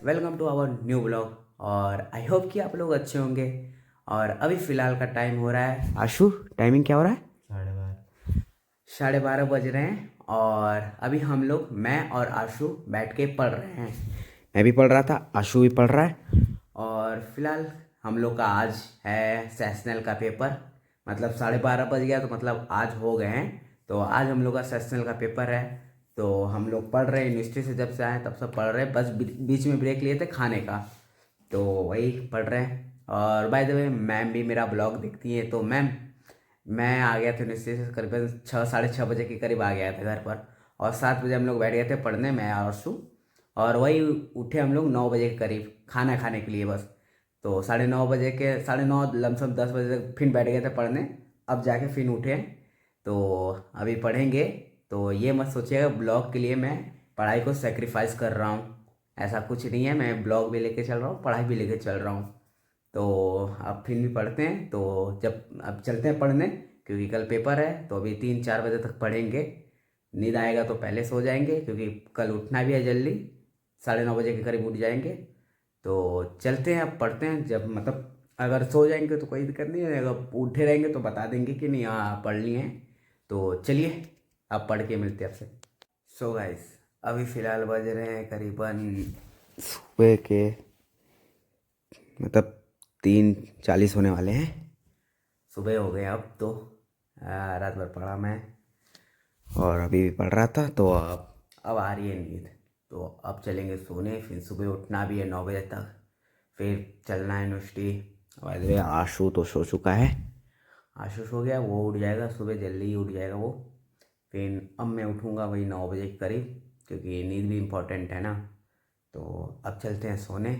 Welcome to our new blog. और I hope कि आप लोग अच्छे होंगे। और अभी फ़िलहाल का टाइम हो रहा है, आशु टाइमिंग क्या हो रहा है? 12:30 बज रहे हैं। और अभी हम लोग, मैं और आशु बैठ के पढ़ रहे हैं। मैं भी पढ़ रहा था, आशु भी पढ़ रहा है। और फिलहाल हम लोग का आज है सेशनल का पेपर। मतलब 12:30 बज गया तो मतलब आज हो गए हैं। तो आज हम लोग का सेशनल का पेपर है। तो हम लोग पढ़ रहे हैं, यूनिवर्सिटी से जब से आए तब से पढ़ रहे हैं। बस बीच में ब्रेक लिए थे खाने का, तो वही पढ़ रहे हैं। और बाय द वे मैम भी मेरा ब्लॉग देखती है। तो मैम, मैं आ गया था यूनिवर्सिटी से करीबन 6, 6:30 बजे के करीब आ गया था घर पर। और 7 बजे हम लोग बैठ गए थे पढ़ने, मैं और सु। और वही उठे हम लोग 9 बजे के करीब खाना खाने के लिए बस। तो 9:30 बजे के 9:30 लमसम 10 बजे तक फिर बैठ गए थे पढ़ने। अब जाके फिर उठे हैं, तो अभी पढ़ेंगे। तो ये मत सोचिएगा ब्लॉग के लिए मैं पढ़ाई को सेक्रीफाइस कर रहा हूँ, ऐसा कुछ नहीं है। मैं ब्लॉग भी लेके चल रहा हूँ, पढ़ाई भी लेके चल रहा हूँ। तो अब फिर भी पढ़ते हैं। तो जब अब चलते हैं पढ़ने, क्योंकि कल पेपर है। तो अभी 3, 4 बजे तक पढ़ेंगे। नींद आएगा तो पहले सो जाएंगे, क्योंकि कल उठना भी है जल्दी। 9:30 बजे के करीब उठ जाएंगे। तो चलते हैं, अब पढ़ते हैं। जब मतलब अगर सो जाएंगे तो कोई दिक्कत नहीं है, अगर उठे रहेंगे तो बता देंगे कि नहीं हाँ पढ़ लिए हैं। तो चलिए अब पढ़ के मिलते हैं आपसे। सो गाइस, अभी फ़िलहाल बज रहे हैं करीबन सुबह के मतलब 3:40 होने वाले हैं। सुबह हो गए अब तो। रात भर पढ़ा मैं और अभी भी पढ़ रहा था। तो अब आ रही है नींद। तो अब चलेंगे सोने, फिर सुबह उठना भी है 9 बजे तक, फिर चलना है यूनिवर्सिटी। वैसे आशु तो सो चुका है, आशु सो गया, वो उठ जाएगा सुबह जल्दी ही उठ जाएगा वो। फिर अब मैं उठूँगा वही 9 बजे के करीब, क्योंकि नींद भी इम्पोर्टेंट है ना। तो अब चलते हैं सोने।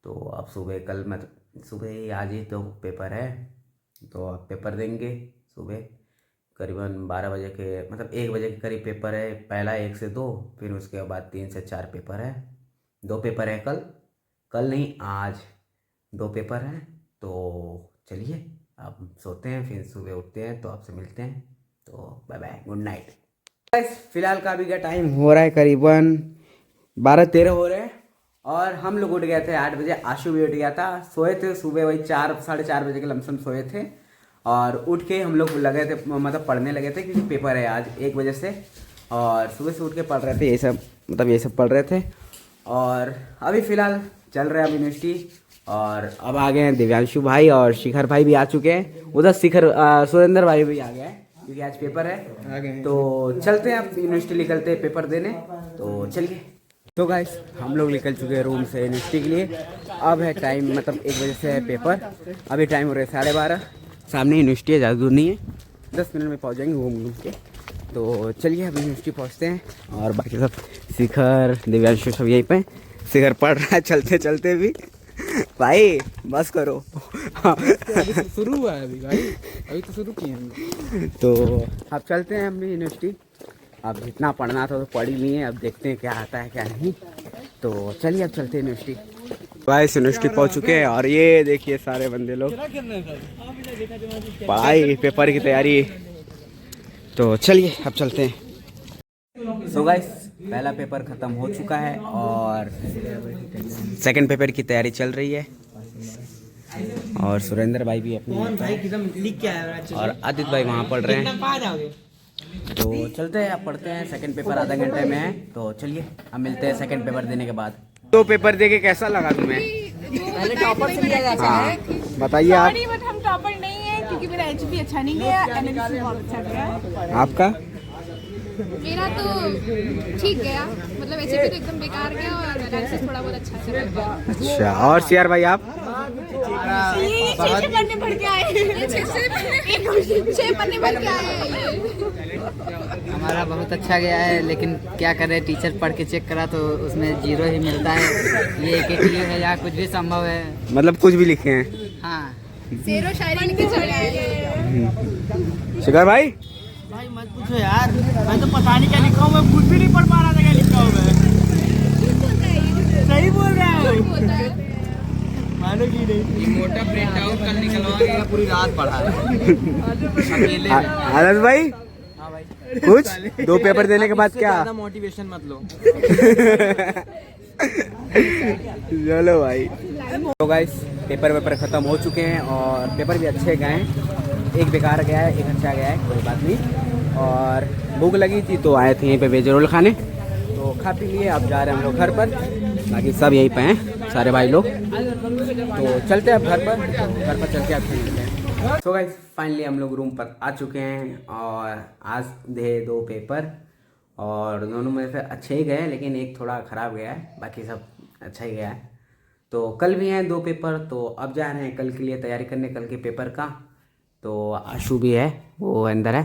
तो अब सुबह कल मतलब सुबह ही आज ही तो पेपर है। तो अब पेपर देंगे सुबह करीबन 12 बजे के मतलब 1 बजे के करीब पेपर है। पहला 1 से 2, फिर उसके बाद 3 से 4 पेपर है। 2 पेपर है कल, कल नहीं आज 2 पेपर हैं। तो चलिए अब सोते हैं, फिर सुबह उठते हैं तो आपसे मिलते हैं। तो बाय बाय, गुड नाइट। फिलहाल का अभी का टाइम हो रहा है करीबन 12:13 हो रहे हैं। और हम लोग उठ गए थे 8 बजे, आशु भी उठ गया था। सोए थे सुबह वही 4, 4:30 बजे के लमसम सोए थे। और उठ के हम लोग लगे थे मतलब पढ़ने लगे थे, क्योंकि पेपर है आज 1 बजे से। और सुबह से उठ के पढ़ रहे थे, ये सब मतलब ये सब पढ़ रहे थे। और अभी फ़िलहाल चल रहे हैं अब यूनिवर्सिटी। और अब आ गए हैं दिव्यांशु भाई और शिखर भाई भी आ चुके हैं। उधर सुरेंद्र भाई भी आ गए हैं, क्योंकि आज पेपर है। तो चलते हैं अब यूनिवर्सिटी निकलते हैं पेपर देने। तो चलिए। तो गाइस, हम लोग निकल चुके हैं रूम से यूनिवर्सिटी के लिए। अब है टाइम मतलब 1 बजे से है पेपर। अभी टाइम हो रहा है 12:30। सामने यूनिवर्सिटी है, ज़्यादा दूर नहीं है, 10 मिनट में पहुंच जाएंगे घूम के। तो चलिए अभी यूनिवर्सिटी पहुंचते हैं। और बाकी सब शिखर दिव्यांशु सब यहीं पे। शिखर पढ़ रहा है चलते चलते भी। भाई बस करो। शुरू हुआ है अभी भाई, अभी तो शुरू किए हैं। तो अब चलते हैं अपनी यूनिवर्सिटी। अब जितना पढ़ना था तो पढ़ ही लिए, अब देखते हैं क्या आता है क्या नहीं। तो चलिए अब चलते हैं यूनिवर्सिटी। भाई यूनिवर्सिटी पहुंच चुके हैं। और ये देखिए सारे बंदे लोग पढ़ाई पेपर की तैयारी। तो चलिए अब चलते हैं। सो गाइस, पहला पेपर ख़त्म हो चुका है और सेकंड पेपर की तैयारी चल रही है। और सुरेंद्र भाई भी अपनी और आदित्य भाई वहाँ पढ़ रहे हैं। तो चलते हैं, अब पढ़ते हैं। सेकंड पेपर आधा घंटे में है। तो चलिए अब मिलते हैं सेकंड पेपर देने के बाद। तो पेपर दे के कैसा लगा तुम्हें? पहले टॉपर से लिया जाता है। बताइए आप। बट हम टॉपर नहीं है, क्योंकि मेरा एचपी अच्छा नहीं गया, एनालिसिस बहुत अच्छा गया। आपका? मेरा तो ठीक गया, मतलब ऐसे भी तो एकदम बेकार गया और एनालिसिस थोड़ा बहुत अच्छा से लग गया। अच्छा, और सीआर भाई आप? ये 6 पन्ने भर के आए, ये 6 पन्ने भर के आए। हमारा बहुत अच्छा गया है, लेकिन क्या करें, टीचर पढ़ के चेक करा तो उसमें 0 ही मिलता है। ये केटीयू है या कुछ भी संभव है, मतलब कुछ भी लिखे हैं। हाँ, शेरो शायरी लिख के चले आए। शिखर भाई मत पूछो यार, मैं तो पता नहीं क्या लिखा हूँ, मैं खुद भी नहीं पढ़ पा रहा था क्या लिखा हूँ मैं। सही बोल रहा है, मानो कि नहीं। मोटा प्रिंट आउट कल निकलवाएगा, पूरी रात पढ़ा आनंद भाई। हाँ भाई, कुछ 2 पेपर देने के बाद क्या? मोटिवेशन मत लो। चलो भाई। तो गाइस पेपर ख़त्म हो चुके हैं और पेपर भी अच्छे गए हैं। एक बेकार गया है, एक अच्छा गया है, कोई बात नहीं। और भूख लगी थी तो आए थे यहीं पे वेज रोल खाने, तो खा पी लिए। अब जा रहे हैं हम लोग घर पर, बाकी सब यहीं पे हैं सारे भाई लोग। तो चलते हैं अब घर पर चल के आप खेलते हैं। सो गाइस फाइनली हम लोग रूम पर आ चुके हैं और आज थे 2 पेपर और दोनों में से अच्छे ही गए, लेकिन एक थोड़ा ख़राब गया है, बाकी सब अच्छा ही गया है। तो कल भी हैं 2 पेपर, तो अब जा रहे हैं कल के लिए तैयारी करने, कल के पेपर का। तो आशु भी है, वो अंदर है,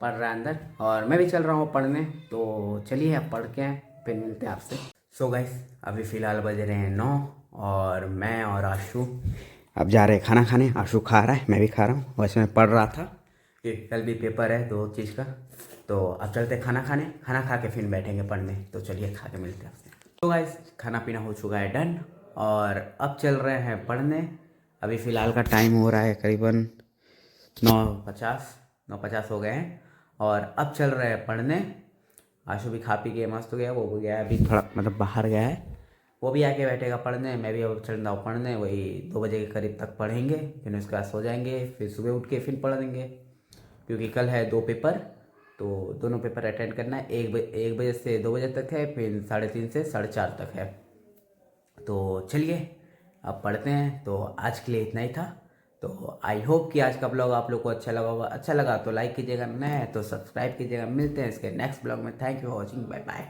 पढ़ रहा है अंदर, और मैं भी चल रहा हूँ पढ़ने। तो चलिए अब पढ़ के फिर मिलते हैं आपसे। सो गाइस अभी फ़िलहाल बज रहे हैं 9 और मैं और आशु अब जा रहे हैं खाना खाने। आशु खा रहा है, मैं भी खा रहा हूँ। वैसे मैं पढ़ रहा था कि कल भी पेपर है 2 चीज़ का। तो अब चलते खाना खाने, खाना खा के फिर बैठेंगे पढ़ने। तो चलिए खा के मिलते हैं आपसे। तो गाइस खाना पीना हो चुका है डन और अब चल रहे हैं पढ़ने। अभी फ़िलहाल का टाइम हो रहा है करीबन 9:50 हो गए हैं और अब चल रहे हैं पढ़ने। आशु भी खा पी के मस्त हो गया, वो भी गया अभी थोड़ा मतलब बाहर गया है, वो भी आके बैठेगा पढ़ने। मैं भी अब चल रहा हूँ पढ़ने, वही 2 बजे के करीब तक पढ़ेंगे, फिर उसके बाद सो जाएंगे, फिर सुबह उठ के फिर पढ़ देंगे, क्योंकि कल है 2 पेपर। तो दोनों पेपर अटेंड करना है। 1 बजे से 2 बजे तक है, फिर 3:30 से 4:30 तक है। तो चलिए अब पढ़ते हैं। तो आज के लिए इतना ही था। तो आई होप कि आज का ब्लॉग आप लोग को अच्छा लगा होगा। अच्छा लगा तो लाइक कीजिएगा, नया है तो सब्सक्राइब कीजिएगा। मिलते हैं इसके नेक्स्ट ब्लॉग में। Thank you for watching, bye bye.